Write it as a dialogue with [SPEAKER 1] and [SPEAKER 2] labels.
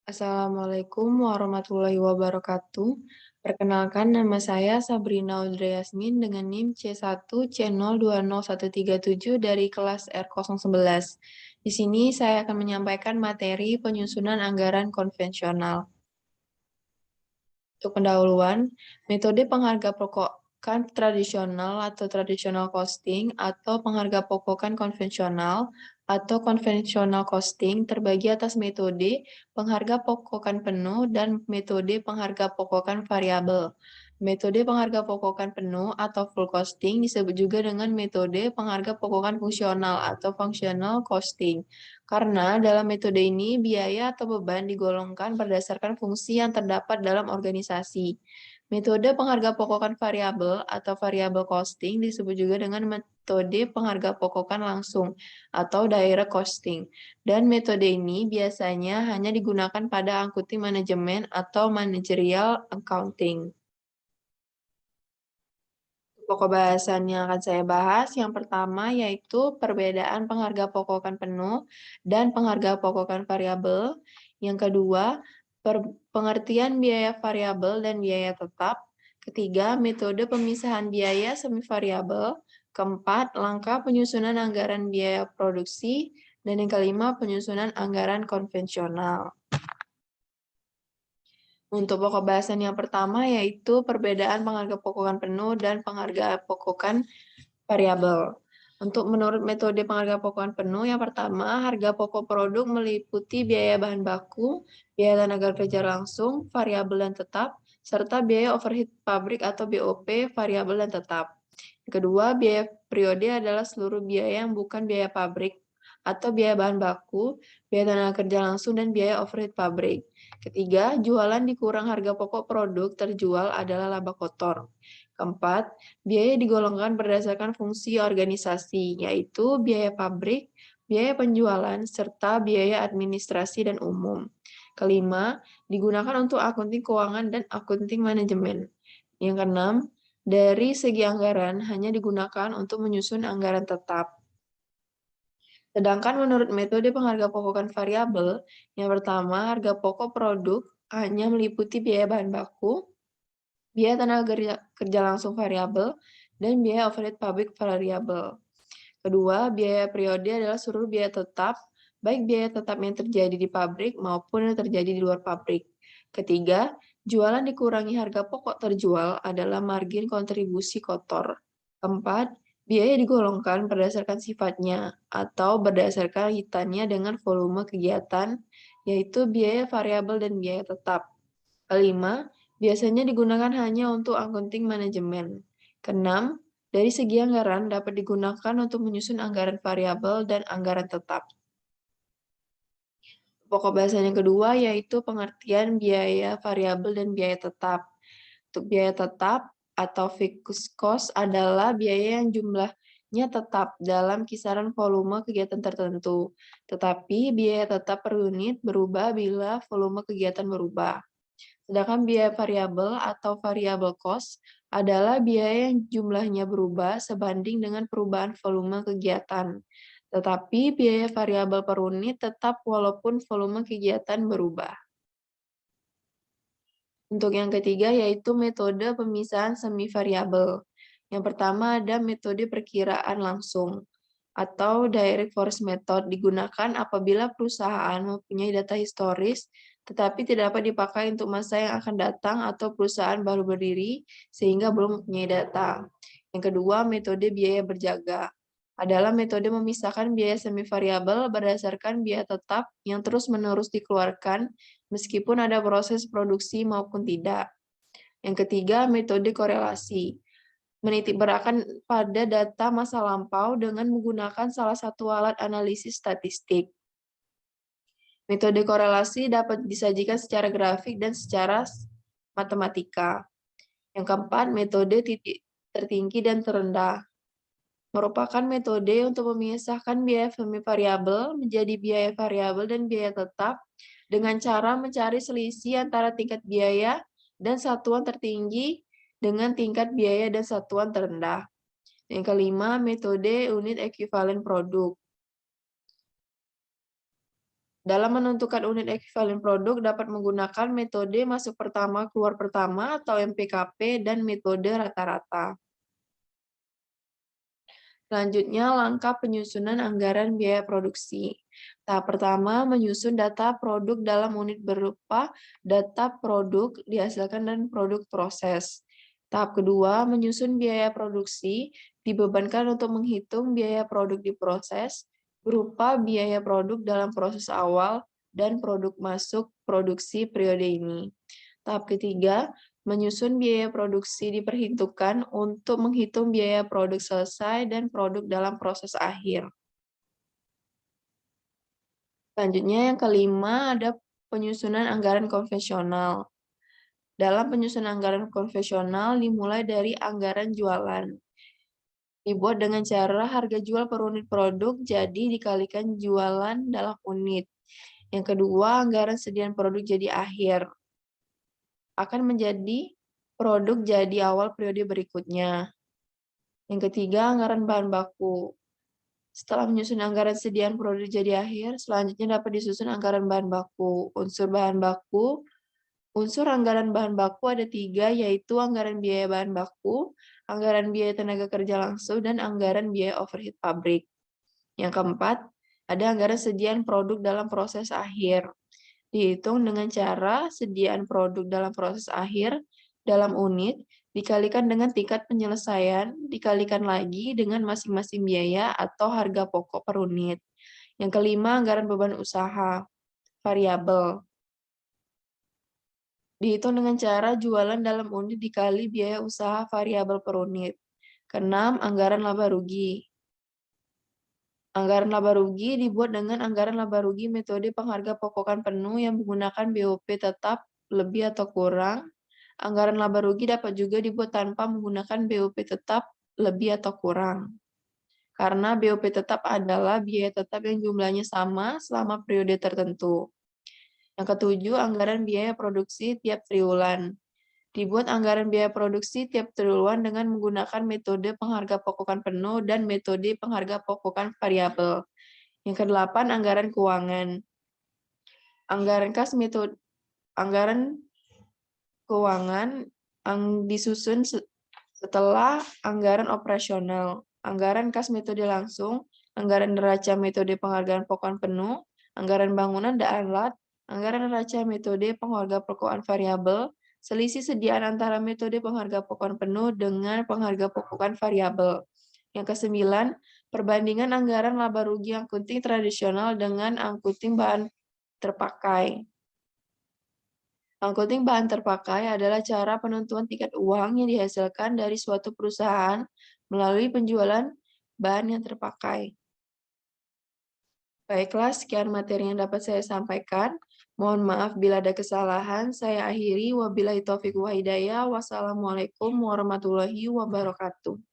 [SPEAKER 1] Assalamualaikum warahmatullahi wabarakatuh. Perkenalkan nama saya Sabrina Audrey Yasmin dengan NIM C1C020137 dari kelas R011. Di sini saya akan menyampaikan materi penyusunan anggaran konvensional. Untuk pendahuluan, metode pengharga pokokan tradisional atau traditional costing atau pengharga pokokan konvensional atau conventional costing terbagi atas metode pengharga pokokan penuh dan metode pengharga pokokan variabel. Metode pengharga pokokan penuh atau full costing disebut juga dengan metode pengharga pokokan fungsional atau functional costing. Karena dalam metode ini biaya atau beban digolongkan berdasarkan fungsi yang terdapat dalam organisasi. Metode pengharga pokokan variabel atau variable costing disebut juga dengan metode pengharga pokokan langsung atau direct costing. Dan metode ini biasanya hanya digunakan pada akunting manajemen atau managerial accounting. Pokok bahasan yang akan saya bahas yang pertama yaitu perbedaan pengharga pokokan penuh dan pengharga pokokan variabel. Yang kedua, pengertian biaya variabel dan biaya tetap. Ketiga, metode pemisahan biaya semi variabel. Keempat, langkah penyusunan anggaran biaya produksi. Dan yang kelima, penyusunan anggaran konvensional. Untuk pokok bahasan yang pertama yaitu perbedaan pengharga pokokan penuh dan pengharga pokokan variabel. Untuk menurut metode pengharga pokokan penuh, yang pertama, harga pokok produk meliputi biaya bahan baku, biaya tenaga kerja langsung, variabel dan tetap, serta biaya overhead pabrik atau BOP, variabel dan tetap. Yang kedua, biaya periode adalah seluruh biaya yang bukan biaya pabrik atau biaya bahan baku, biaya tenaga kerja langsung, dan biaya overhead pabrik. Ketiga, jualan dikurang harga pokok produk terjual adalah laba kotor. Keempat, biaya digolongkan berdasarkan fungsi organisasi, yaitu biaya pabrik, biaya penjualan, serta biaya administrasi dan umum. Kelima, digunakan untuk akunting keuangan dan akunting manajemen. Yang keenam, dari segi anggaran hanya digunakan untuk menyusun anggaran tetap. Sedangkan menurut metode pengharga pokokan variabel, yang pertama, harga pokok produk hanya meliputi biaya bahan baku, biaya tenaga kerja langsung variabel, dan biaya overhead pabrik variabel. Kedua, biaya periode adalah seluruh biaya tetap, baik biaya tetap yang terjadi di pabrik maupun yang terjadi di luar pabrik. Ketiga, jualan dikurangi harga pokok terjual adalah margin kontribusi kotor. Keempat, biaya digolongkan berdasarkan sifatnya atau berdasarkan kaitannya dengan volume kegiatan, yaitu biaya variabel dan biaya tetap. Kelima, biasanya digunakan hanya untuk akunting manajemen. Keenam, dari segi anggaran dapat digunakan untuk menyusun anggaran variabel dan anggaran tetap. Pokok bahasan yang kedua yaitu pengertian biaya variabel dan biaya tetap. Untuk biaya tetap atau fixed cost adalah biaya yang jumlahnya tetap dalam kisaran volume kegiatan tertentu, tetapi biaya tetap per unit berubah bila volume kegiatan berubah. Sedangkan biaya variabel atau variable cost adalah biaya yang jumlahnya berubah sebanding dengan perubahan volume kegiatan. Tetapi biaya variabel per unit tetap walaupun volume kegiatan berubah. Untuk yang ketiga yaitu metode pemisahan semi variabel. Yang pertama ada metode perkiraan langsung atau direct force method digunakan apabila perusahaan mempunyai data historis tetapi tidak dapat dipakai untuk masa yang akan datang atau perusahaan baru berdiri sehingga belum mempunyai data. Yang kedua, metode biaya berjaga adalah metode memisahkan biaya semi variabel berdasarkan biaya tetap yang terus-menerus dikeluarkan meskipun ada proses produksi maupun tidak. Yang ketiga, metode korelasi. Menitikberatkan pada data masa lampau dengan menggunakan salah satu alat analisis statistik. Metode korelasi dapat disajikan secara grafik dan secara matematika. Yang keempat, metode titik tertinggi dan terendah. Merupakan metode untuk memisahkan biaya semi variabel menjadi biaya variabel dan biaya tetap dengan cara mencari selisih antara tingkat biaya dan satuan tertinggi dengan tingkat biaya dan satuan terendah. Yang kelima, metode unit ekuivalen produk. Dalam menentukan unit ekuivalen produk dapat menggunakan metode masuk pertama keluar pertama atau MPKP dan metode rata-rata. Selanjutnya, langkah penyusunan anggaran biaya produksi. Tahap pertama, menyusun data produk dalam unit berupa data produk dihasilkan dan produk proses. Tahap kedua, menyusun biaya produksi, dibebankan untuk menghitung biaya produk diproses, berupa biaya produk dalam proses awal dan produk masuk produksi periode ini. Tahap ketiga, menyusun biaya produksi diperhitungkan untuk menghitung biaya produk selesai dan produk dalam proses akhir. Selanjutnya yang kelima ada penyusunan anggaran konvensional. Dalam penyusunan anggaran konvensional dimulai dari anggaran jualan. Dibuat dengan cara harga jual per unit produk jadi dikalikan jualan dalam unit. Yang kedua, anggaran sediaan produk jadi akhir. Akan menjadi produk jadi awal periode berikutnya. Yang ketiga, anggaran bahan baku. Setelah menyusun anggaran sediaan produk jadi akhir, selanjutnya dapat disusun anggaran bahan baku. Unsur anggaran bahan baku ada 3, yaitu anggaran biaya bahan baku, anggaran biaya tenaga kerja langsung, dan anggaran biaya overhead pabrik. Yang keempat, ada anggaran sediaan produk dalam proses akhir. Dihitung dengan cara sediaan produk dalam proses akhir dalam unit dikalikan dengan tingkat penyelesaian, dikalikan lagi dengan masing-masing biaya atau harga pokok per unit. Yang kelima, anggaran beban usaha variabel. Dihitung dengan cara jualan dalam unit dikali biaya usaha variabel per unit. Keenam, anggaran laba rugi. Anggaran laba rugi dibuat dengan anggaran laba rugi metode pengharga pokokan penuh yang menggunakan BOP tetap lebih atau kurang. Anggaran laba rugi dapat juga dibuat tanpa menggunakan BOP tetap lebih atau kurang. Karena BOP tetap adalah biaya tetap yang jumlahnya sama selama periode tertentu. Yang ketujuh, anggaran biaya produksi tiap triwulan. Dibuat anggaran biaya produksi tiap triwulan dengan menggunakan metode pengharga pokokan penuh dan metode pengharga pokokan variabel. Yang kedelapan, anggaran keuangan. Anggaran keuangan disusun setelah anggaran operasional, anggaran kas metode langsung, anggaran neraca metode penghargaan pokokan penuh, anggaran bangunan dan alat, anggaran neraca metode pengharga pokokan variabel, selisih sediaan antara metode pengharga pokokan penuh dengan pengharga pokokan variabel. Yang kesembilan, perbandingan anggaran laba rugi angkuting tradisional dengan angkuting bahan terpakai. Angkuting bahan terpakai adalah cara penentuan tiket uang yang dihasilkan dari suatu perusahaan melalui penjualan bahan yang terpakai. Baiklah, sekian materi yang dapat saya sampaikan. Mohon maaf bila ada kesalahan. Saya akhiri. Wabillahi taufiq wa hidayah. Wassalamualaikum warahmatullahi wabarakatuh.